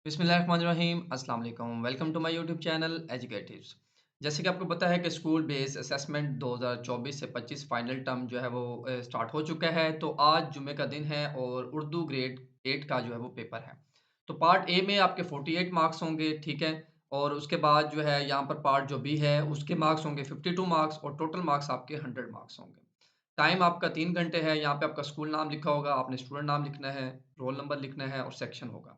बिस्मिल्लाहिर्रहमानिर्रहीम अस्सलाम वालेकुम welcome to my YouTube channel Educatives. जैसे कि आपको पता है कि स्कूल बेस्ड असेसमेंट 2024 से 25 फाइनल टर्म जो है वो स्टार्ट हो चुका है। तो आज जुमे का दिन है और उर्दू ग्रेड 8 का जो है वो पेपर है। तो पार्ट ए में आपके 48 मार्क्स होंगे, ठीक है। और उसके बाद जो है यहाँ पर पार्ट जो बी है उसके मार्क्स होंगे 52 मार्क्स और टोटल मार्क्स आपके 100 मार्क्स होंगे। टाइम आपका 3 घंटे है। यहाँ पे आपका स्कूल नाम लिखा होगा, आपने स्टूडेंट नाम लिखना है, रोल नंबर लिखना है और सेक्शन होगा।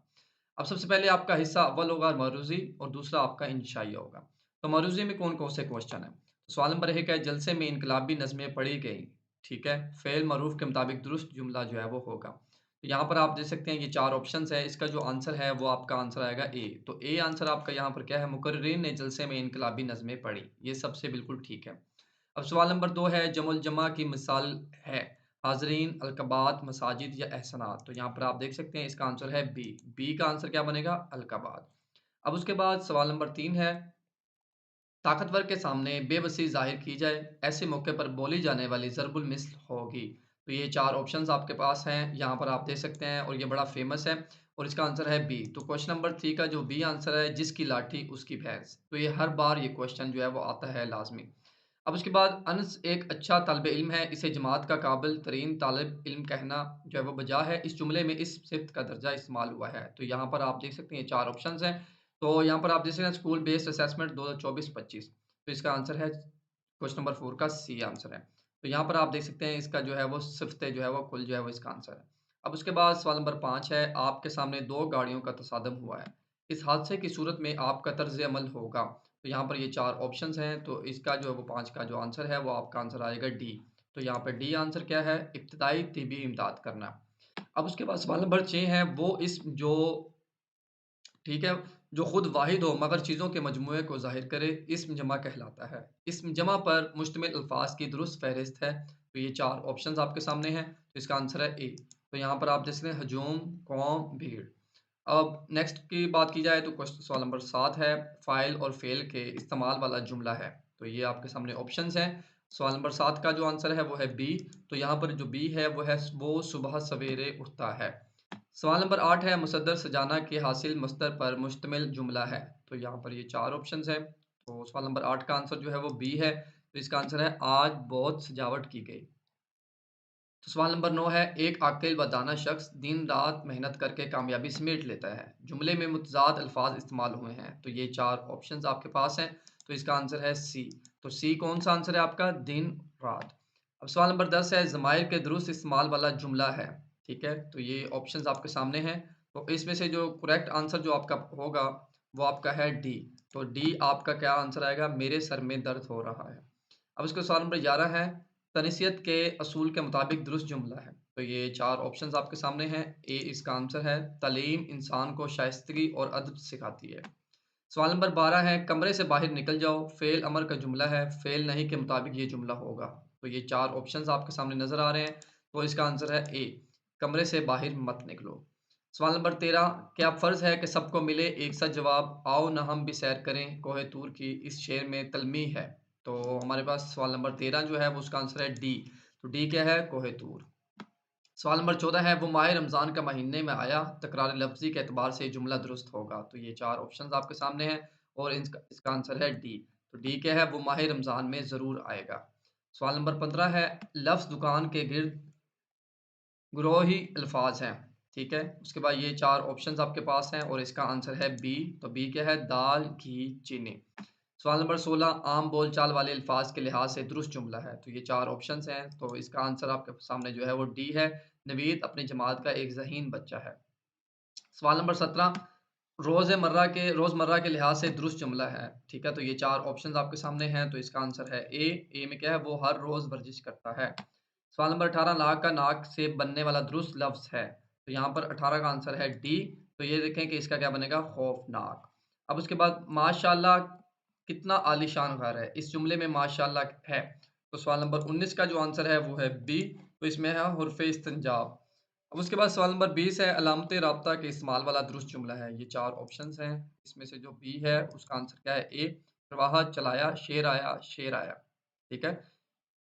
अब सबसे पहले आपका हिस्सा अव्वल होगा मरूज़ी और दूसरा आपका इंशाइया होगा। तो मरूज़ी में कौन-कौन से क्वेश्चन हैं? तो सवाल नंबर 1 है जलसे में इनकलाबी नज़्में पढ़ी गईं, ठीक है? फ़ेल मरूफ के मुताबिक दुरुस्त जुमला जो है वो होगा। तो यहाँ पर आप देख सकते हैं ये 4 ऑप्शंस हैं, इसका जो आंसर है वो आपका आंसर आएगा ए। तो ए आंसर आपका यहाँ पर क्या है? मुकर्रिरीन ने जलसे में इनकलाबी नज़्में पढ़ी। ये सबसे बिल्कुल ठीक है। अब सवाल नंबर 2 है जमुल जमा की मिसाल है हाज़रीन, अलक़ाबात, मसाजिद या एहसनात। तो यहाँ पर आप देख सकते हैं इसका आंसर है बी। बी का आंसर क्या बनेगा? अलक़ाबात। अब उसके बाद सवाल नंबर 3 है ताकतवर के सामने बेबसी ज़ाहिर की जाए, ऐसे मौके पर बोली जाने वाली ज़रबुल मिस्ल होगी। तो ये 4 ऑप्शंस आपके पास हैं, यहाँ पर आप देख सकते हैं और ये बड़ा फ़ेमस है और इसका आंसर है बी। तो क्वेश्चन नंबर 3 का जो बी आंसर है जिसकी लाठी उसकी भैंस। तो ये हर बार ये क्वेश्चन जो है वो आता है लाज़मी। अब उसके बाद अनस एक अच्छा तालिब इल्म है, इसे जमात का काबिल तरीन तालिब इल्म कहना जो है वो बजा है, इस जुमले में इस सिफ़त का दर्जा इस्तेमाल हुआ है। तो यहाँ पर आप देख सकते हैं ये 4 ऑप्शंस हैं। तो यहाँ पर आप देख सकते हैं स्कूल बेस्ड असेसमेंट 2024-25। तो इसका आंसर है क्वेश्चन नंबर 4 का सी आंसर है। तो यहाँ पर आप देख सकते हैं इसका जो है वो सिफ़तें जो है वो कुल जो है वो इसका आंसर है। अब उसके बाद सवाल नंबर 5 है आपके सामने 2 गाड़ियों का तसादम हुआ है। इस हादसे की सूरत में आपका तर्ज़ अमल होगा। तो यहाँ पर ये 4 ऑप्शंस हैं, तो इसका जो है वो 5 का जो आंसर है, वो आपका आंसर आएगा डी। तो यहाँ पे डी आंसर क्या है? इब्तिदाई तिब्बी इमदाद करना। अब उसके बाद सवाल नंबर 6 है, वो इस्म जो ठीक है, जो खुद वाहिद हो मगर चीज़ों के मजमूए को ज़ाहिर करे, इस्म जमा कहलाता है। इस्म जमा पर मुश्तमिल अल्फ़ाज़ की दुरुस्त फ़हरिस्त है। तो ये 4 ऑप्शंस आपके सामने हैं, तो इसका आंसर है ए। तो यहाँ पर आप देख सकते हैं हजूम, कौम, भीड़। अब नेक्स्ट की बात की जाए तो क्वेश्चन सवाल नंबर 7 है, फ़ाइल और फ़ेल के इस्तेमाल वाला जुमला है। तो ये आपके सामने ऑप्शंस हैं। सवाल नंबर 7 का जो आंसर है वो है बी। तो यहाँ पर जो बी है वो सुबह सवेरे उठता है। सवाल नंबर 8 है मुसद्दर सजाना के हासिल मस्दर पर मुश्तमिल जुमला है। तो यहाँ पर ये 4 ऑप्शंस हैं। तो सवाल नंबर 8 का आंसर जो है वो बी है। तो इसका आंसर है आज बहुत सजावट की गई। तो सवाल नंबर 9 है एक आकिल व दाना शख्स दिन-रात मेहनत करके कामयाबी समेट लेता है। जुमले में मुतज़ाद अल्फ़ाज़ इस्तेमाल हुए हैं। तो ये 4 ऑप्शंस आपके पास हैं। तो इसका आंसर है सी। तो सी कौन-सा आंसर है आपका? दिन-रात। अब सवाल नंबर 10 है ज़माइर के दुरुस्त इस्तेमाल वाला जुमला है। ठीक है? तो ये ऑप्शंस आपके सामने हैं। तो इसमें से जो करेक्ट आंसर जो आपका होगा वो आपका है डी। तो डी आपका क्या आंसर आएगा? मेरे सर में दर्द हो रहा है। अब इसका सवाल नंबर 11 है तनीसियत के असूल के मुताबिक दुरुस्त जुमला है। तो ये 4 ऑप्शंस आपके सामने हैं। ए इसका आंसर है तालीम इंसान को शाइस्तगी और अदब सिखाती है। सवाल नंबर 12 है कमरे से बाहर निकल जाओ फ़ेल अमर का जुमला है, फ़ेल नहीं के मुताबिक ये जुमला होगा। तो ये 4 ऑप्शंस आपके सामने नज़र आ रहे हैं। तो इसका आंसर है ए, कमरे से बाहर मत निकलो। सवाल नंबर 13 क्या फ़र्ज़ है कि सबको मिले एक सा जवाब आओ ना हम भी सैर करें कोहे तूर की इस शेर में तलमीह है। तो हमारे पास सवाल नंबर 13 जो है वो उसका आंसर है डी। तो डी क्या है? कोहे तूर। सवाल नंबर 14 है वो माह रमज़ान का महीने में आया, तकरार लफ्ज़ी के एतबार से जुमला दुरुस्त होगा। तो ये 4 ऑप्शंस आपके सामने हैं और इसका इसका आंसर है डी। तो डी क्या है? वो माह रमज़ान में ज़रूर आएगा। सवाल नंबर 15 है लफ्ज़ दुकान के गिर्द गुरोही अल्फ़ाज़ हैं, ठीक है? उसके बाद ये 4 ऑप्शंस आपके पास हैं और इसका आंसर है बी। तो बी क्या है? दाल, घी, चीनी। सवाल नंबर 16 आम बोलचाल वाले अल्फ़ाज़ के लिहाज से दुरुस्त जुमला है। तो ये 4 ऑप्शंस हैं, तो इसका आंसर आपके सामने जो है वो डी है। नवीद अपनी जमात का एक ज़हीन बच्चा है। सवाल नंबर 17 रोज़मर्रा के लिहाज से दुरुस्त जुमला है, ठीक है? तो ये 4 ऑप्शंस आपके सामने हैं, तो इसका आंसर है ए। ए में क्या है? वो हर रोज़ वर्जिश करता है। सवाल नंबर 18 नाक का नाक से बनने वाला दुरुस्त लफ्ज़ है। तो यहाँ पर 18 का आंसर है डी। तो ये देखें कि इसका क्या बनेगा? खौफ़नाक। अब उसके बाद माशाअल्लाह कितना आलीशान घर है, इस जुमले में माशाअल्लाह है। तो सवाल नंबर 19 का जो आंसर है वो है बी। तो इसमें है हुर्फ़ इस्तिंजाब। अब उसके बाद सवाल नंबर 20 है अलामत राब्ता के इस्तेमाल वाला दुरुस्त जुमला है। ये 4 ऑप्शंस हैं, इसमें से जो बी है उसका आंसर क्या है? ए प्रवाह चलाया, शेर आया, ठीक है?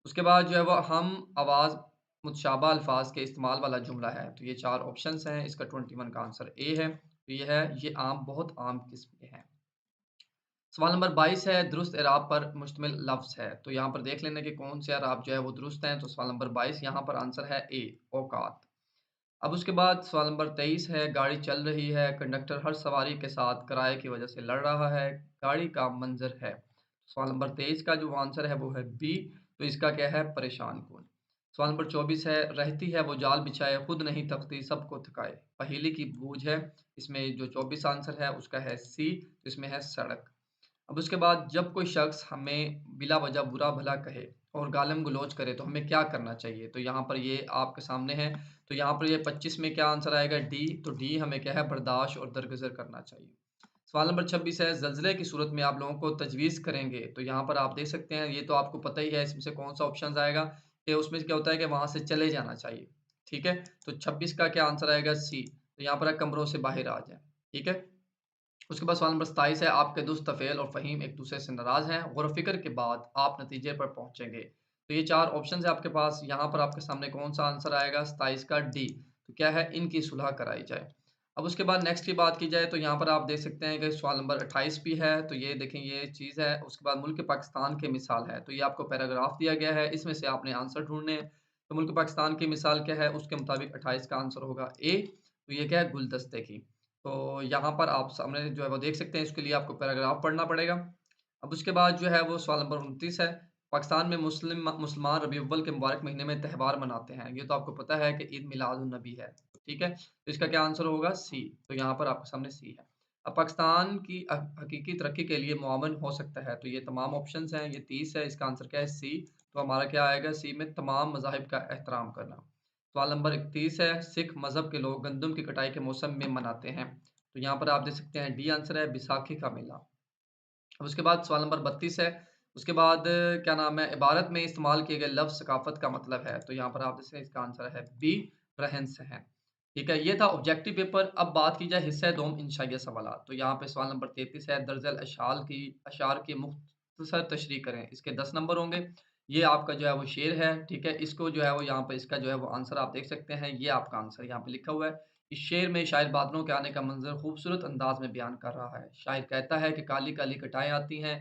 उसके बाद जो है वो हम आवाज़ मुतशाबा अल्फ़ाज़ के इस्तेमाल वाला जुमला है। तो ये 4 ऑप्शंस हैं, इसका 21 का आंसर ए है। तो ये आम बहुत आम किस्म के हैं। सवाल नंबर 22 है, दुरुस्त इराब पर मुश्तमिल लफ्ज़ है। तो यहाँ पर देख लेना कि कौन से इराब जो है वो दुरुस्त हैं। तो सवाल नंबर 22 यहाँ पर आंसर है ए, औकात। अब उसके बाद सवाल नंबर 23 है, गाड़ी चल रही है, कंडक्टर हर सवारी के साथ किराए की वजह से लड़ रहा है, गाड़ी का मंज़र है। सवाल नंबर 23 का जो आंसर है वो है बी, तो इसका क्या है परेशान कौन। सवाल नंबर 24 है, रहती है वो जाल बिछाए, खुद नहीं थकती सबको थकाए। पहेली की बूझ है, इसमें जो 24 आंसर है उसका है सी, तो इसमें है सड़क। अब उसके बाद जब कोई शख्स हमें बिला वजह बुरा-भला कहे और गालिम-गलौज करे तो हमें क्या करना चाहिए? तो यहाँ पर ये आपके सामने है। तो यहाँ पर ये 25 में क्या आंसर आएगा डी, तो डी हमें क्या है बर्दाश्त और दरगुज़र करना चाहिए। सवाल नंबर 26 है, ज़लज़ले की सूरत में आप लोगों को तजवीज़ करेंगे। तो यहाँ पर आप देख सकते हैं, ये तो आपको पता ही है इसमें से कौन-सा ऑप्शंस आएगा कि उसमें क्या होता है कि वहाँ से चले जाना चाहिए। ठीक है? तो 26 का क्या आंसर आएगा सी, तो यहाँ पर है कमरों से बाहर आ जाएँ। ठीक है? उसके बाद सवाल नंबर 27 है, आपके दोस्त तफ़ेल और फ़हीम एक-दूसरे से नाराज़ हैं, गौर-व-फ़िक्र के बाद आप नतीजे पर पहुँचेंगे। तो ये 4 ऑप्शंस हैं आपके पास, यहाँ पर आपके सामने कौन-सा आंसर आएगा? 27 का डी। तो क्या है? इनकी सुलह कराई जाए। अब उसके बाद नेक्स्ट की बात की जाए तो यहाँ पर आप देख सकते हैं कि सवाल नंबर 28 भी है, तो ये देखें ये चीज़ है। उसके बाद मुल्क पाकिस्तान की मिसाल है, तो ये आपको पैराग्राफ दिया गया है, इसमें से आपने आंसर ढूँढने हैं। तो मुल्क पाकिस्तान की मिसाल क्या है? उसके मुताबिक 28 का आंसर होगा ए, तो ये क्या है? गुलदस्ते की। तो यहाँ पर आप सामने जो है वो देख सकते हैं, इसके लिए आपको पैराग्राफ पढ़ना पड़ेगा। अब उसके बाद जो है वो सवाल नंबर 29 है, पाकिस्तान में मुसलमान रबी अव्वल के मुबारक महीने में त्योहार मनाते हैं। ये तो आपको पता है कि ईद मिलाद उन नबी है, ठीक है? तो इसका क्या आंसर होगा? सी, तो यहाँ पर आपके सामने सी है। अब पाकिस्तान की हकीकी तरक्की के लिए मुआवन हो सकता है, तो ये तमाम ऑप्शंस हैं, ये 30 है, इसका आंसर क्या है? सी, तो हमारा क्या आएगा सी में तमाम मज़ाहिब का एहतराम करना। सवाल नंबर 31 है, सिख मज़हब के लोग गंदम की कटाई के मौसम में मनाते हैं। तो यहाँ पर आप देख सकते हैं डी आंसर है बैसाखी का मेला। अब उसके बाद सवाल नंबर 32 है, उसके बाद क्या नाम है, इबारत में इस्तेमाल किए गए लफ्ज़ सकाफ़त का मतलब है। तो यहाँ पर आप देख सकते हैं इसका आंसर है बी, रहन-सहन। ठीक है, ये था ऑब्जेक्टिव पेपर। अब बात की जाए हिस्सा दोम इंशाइया सवालात। तो यहाँ पे सवाल नंबर 33 है, दरअसल अशार की मुख्तसर तशरीह करें। इसके 10 नंबर होंगे। ये आपका जो है वो शेर है, ठीक है? इसको जो है वो यहाँ पे इसका जो है वो आंसर आप देख सकते हैं, ये आपका आंसर यहाँ पे लिखा हुआ है। इस शेर में शायर बादलों के आने का मंज़र खूबसूरत अंदाज़ में बयान कर रहा है। शायर कहता है कि काली-काली घटाएँ आती हैं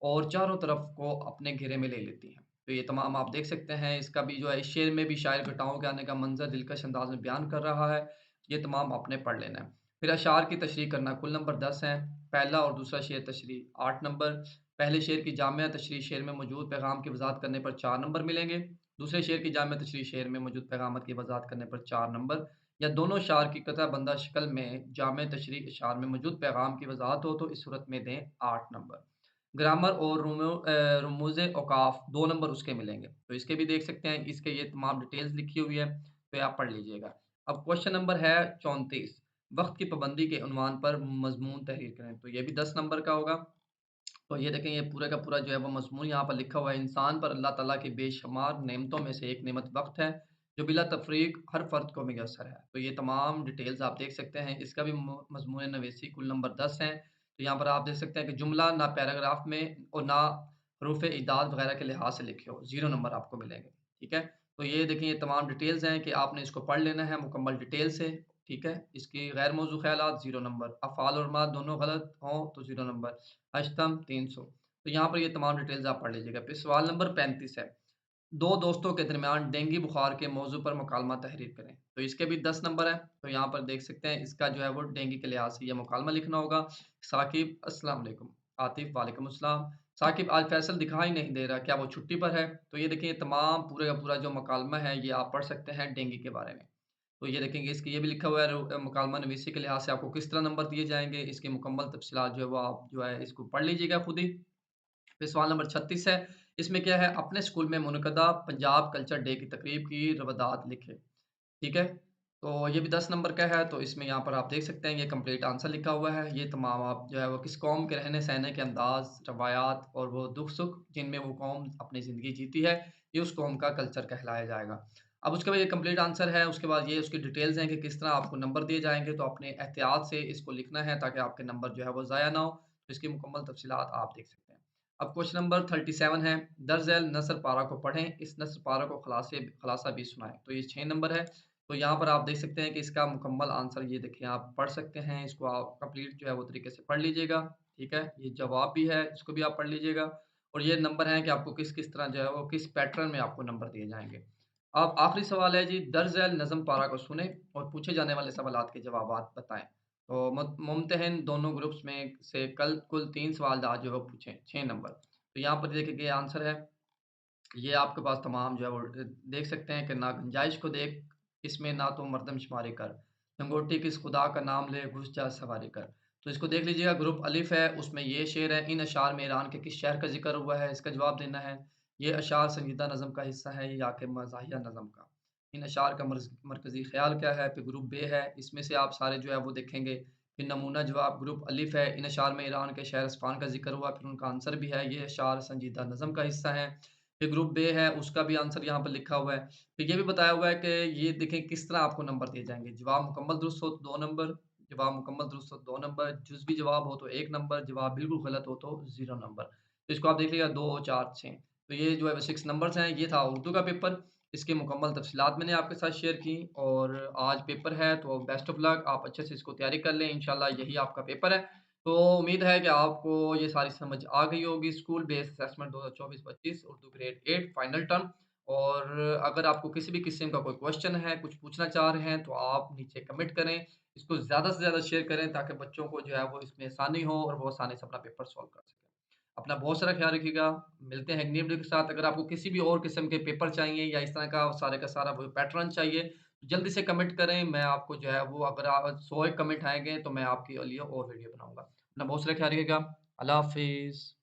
और चारों तरफ को अपने घेरे में ले लेती हैं। तो ये तमाम आप देख सकते हैं, इसका भी जो है इस शेर में भी शायर घटाओं के आने का मंज़र दिलकश अंदाज़ में बयान कर रहा है। ये तमाम आपने पढ़ लेना है। फिर अशार की तशरीह करना, कुल नंबर 10 हैं। पहला और दूसरा शेर तशरीह 8 नंबर। पहले शेर की जामिया तशरीह शेर में मौजूद पैगाम की वज़ाहत करने पर 4 नंबर मिलेंगे। दूसरे शेर की जामिया तशरीह शेर में मौजूद पैगामत की वज़ाहत करने पर 4 नंबर। या दोनों अशार की कतः-बंदा शक्ल में जामे तशरीह अशार में मौजूद पैगाम की वज़ाहत हो तो इस सूरत में दें 8 नंबर। ग्रामर और रुमूज़े औकाफ 2 नंबर उसके मिलेंगे। तो इसके भी देख सकते हैं, इसके ये तमाम डिटेल्स लिखी हुई है, तो ये आप पढ़ लीजिएगा। अब क्वेश्चन नंबर है 34, वक़्त की पाबंदी के उन्वान पर मज़मून तहरीर करें। तो ये भी 10 नंबर का होगा। तो ये देखें, ये पूरा का पूरा जो है वो मज़मून यहाँ पर लिखा हुआ है, इंसान पर अल्लाह ताला की बेशुमार नेमतों में से एक नेमत वक़्त है, जो बिला तफ़रीक हर फ़र्द को मुयस्सर है। तो ये तमाम डिटेल्स आप देख सकते हैं, इसका भी मज़मून नवीसी कुल नंबर 10 हैं। तो यहाँ पर आप देख सकते हैं कि जुमला ना पैराग्राफ में और ना हरूफ़ इदाद वग़ैरह के लिहाज से लिखे हो, 0 नंबर आपको मिलेंगे, ठीक है? तो ये देखिए, ये तमाम डिटेल्स हैं कि आपने इसको पढ़ लेना है मुकम्मल डिटेल से, ठीक है? इसकी गैर मौज़ू ख़यालात 0 नंबर, अफ़आल और माद दोनों गलत हों तो 0 नंबर, अष्टम 300। तो यहाँ पर ये तमाम डिटेल्स आप पढ़ लीजिएगा। फिर सवाल नंबर 35 है, 2 दोस्तों के दरमियान डेंगू बुखार के मौज़ू पर मुकालमा तहरीर करें। तो इसके भी 10 नंबर हैं। तो यहाँ पर देख सकते हैं, इसका जो है वो डेंगू के लिहाज से ये मुकालमा लिखना होगा। साकिब अस्सलाम वालेकुम। आतिफ़ वालेकुम अस्सलाम। साकिब आज फ़ैसल दिखाई नहीं दे रहा, क्या वो छुट्टी पर है? तो ये देखिए, तमाम पूरे का पूरा जो मुकालमा है ये आप पढ़ सकते हैं डेंगू के बारे में। तो ये देखेंगे, इसके ये भी लिखा हुआ है मुकालमा नवीसी के लिहाज से आपको किस तरह नंबर दिए जाएँगे, इसकी मुकम्मल तफ़सीलात जो है वो आप जो है इसको पढ़ लीजिएगा खुद ही। फिर सवाल नंबर 36 है, इसमें क्या है, अपने स्कूल में मुनक़दा पंजाब कल्चर डे की तकरीब की रवादात लिखें, ठीक है? तो ये भी 10 नंबर का है, तो इसमें यहाँ पर आप देख सकते हैं ये कंप्लीट आंसर लिखा हुआ है। ये तमाम आप जो है वो किस कौम के रहने-सहने के अंदाज़, रवायात और वो दुःख-सुख जिनमें वो कौम अपनी ज़िंदगी जीती है, ये उस कौम का कल्चर कहलाया जाएगा। अब उसके बाद ये कंप्लीट आंसर है, उसके बाद ये उसकी डिटेल्स हैं कि किस तरह आपको नंबर दिए जाएँगे, तो अपने एहतियात से इसको लिखना है ताकि आपके नंबर जो है वो ज़ाया ना हो। तो इसकी मुकम्मल तफ़सीलात आप देख सकते हैं। अब क्वेश्चन नंबर 37 है, दर्ज झैल नस्र पारा को पढ़ें, इस नस्र पारा को खलासा भी सुनाएँ। तो ये 6 नंबर है। तो यहाँ पर आप देख सकते हैं कि इसका मुकम्मल आंसर ये देखिए आप पढ़ सकते हैं, इसको आप कंप्लीट जो है वो तरीके से पढ़ लीजिएगा, ठीक है? ये जवाब भी है, इसको भी आप पढ़ लीजिएगा और ये नंबर हैं कि आपको किस-किस तरह जो है वो किस पैटर्न में आपको नंबर दिए जाएँगे। अब आखिरी सवाल है जी, दर्ज झैल नज़्म पारा को सुनें और पूछे जाने वाले सवालात के जवाबात बताएँ। तो मुम्तहिन दोनों ग्रुप्स में से कल कुल 3 सवाल आज जो है वो पूछे, 6 नंबर। तो यहाँ पर देखिए कि आंसर है ये आपके पास तमाम जो है वो देख सकते हैं कि ना गुंजाइश को देख, इसमें ना तो मर्दमशुमारी कर, लंगोटी किस खुदा का नाम ले, घुस जा सवारी कर। तो इसको देख लीजिएगा ग्रुप अलिफ है, उसमें ये शेर है, इन अशार में ईरान के किस शहर का ज़िक्र हुआ है, इसका जवाब देना है। ये अशार संजीदा नज़्म का हिस्सा है या कि मज़ाहिया नज़्म का। इन अशार का मरकज़ी ख़्याल क्या है? फिर ग्रुप बे है, इसमें से आप सारे जो है वो देखेंगे। फिर नमूना जवाब ग्रुप अलिफ है, इन अशार में ईरान के शहर अस्फ़हान का ज़िक्र हुआ, फिर उनका आंसर भी है, ये अशार संजीदा नज़्म का हिस्सा है। फिर ग्रुप बे है, उसका भी आंसर यहाँ पर लिखा हुआ है। फिर ये भी बताया हुआ है कि ये देखें किस तरह आपको नंबर दिए जाएँगे। जवाब मुकम्मल दुरुस्त हो तो 2 नंबर, जवाब मुकम्मल दुरुस्त हो तो 2 नंबर, जुज़वी जवाब हो तो 1 नंबर, जवाब बिल्कुल गलत हो तो 0 नंबर। तो इसको आप देख लीजिएगा 2, 4, 6। तो ये जो है वो 6 नंबर्स हैं, ये था उर्दू का पेपर। इसकी मुकम्मल तफ़सीलात मैंने आपके साथ शेयर की और आज पेपर है तो बेस्ट ऑफ लक। आप अच्छे से इसको तैयारी कर लें, इंशाल्लाह यही आपका पेपर है। तो उम्मीद है कि आपको ये सारी समझ आ गई होगी। School based assessment 2024-25 Urdu grade 8 final term और अगर आपको किसी भी किस्म का कोई क्वेश्चन है, कुछ पूछना चाह रहे हैं, तो आप नीचे कमेंट करें। इसको ज़्यादा से ज़्यादा शेयर करें ताकि बच्चों को जो है वो इसमें आसानी हो और वो आसानी से अपना पेपर सॉल्व कर सकें। अपना बहुत सारा ख़्याल रखिएगा। मिलते हैं एक नई वीडियो के साथ। अगर आपको किसी भी और किस्म के पेपर चाहिए या इस तरह का सारा वो पैटर्न चाहिए, जल्दी से कमेंट करें। मैं आपको जो है वो अगर 100 कमेंट आएँगे तो मैं आपके लिए और वीडियो बनाऊँगा। अपना बहुत सारा ख़्याल रखिएगा। अल्लाह हाफ़िज़।